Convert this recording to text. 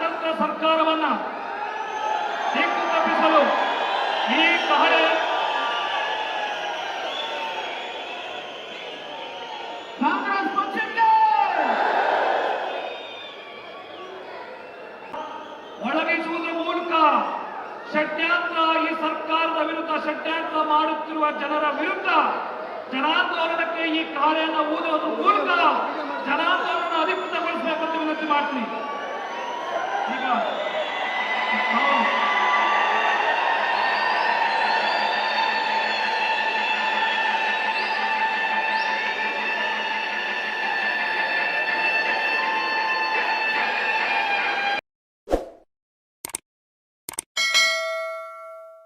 ಅತಂತ್ರ ಸರ್ಕಾರವನ್ನ ದಿಕ್ಕು ತಪ್ಪಿಸಲು ಈ ಕಹಳೆ ಕಾಂಗ್ರೆಸ್ ಪಕ್ಷಕ್ಕೆ ಒಳಗಿಸುವುದರ ಮೂಲಕ ಷಡ್ಯಂತ್ರ, ಈ ಸರ್ಕಾರದ ವಿರುದ್ಧ ಷಡ್ಯಂತ್ರ ಮಾಡುತ್ತಿರುವ ಜನರ ವಿರುದ್ಧ ಜನಾಂದೋಲನಕ್ಕೆ ಈ ಕಹಳೆಯನ್ನು ಊದುವುದರ ಮೂಲಕ ಜನಾಂದೋಲನ ಅಧಿಕೃತಗೊಳಿಸಬೇಕೆಂದು ವಿನಂತಿ ಮಾಡ್ತೀನಿ. ಈಗ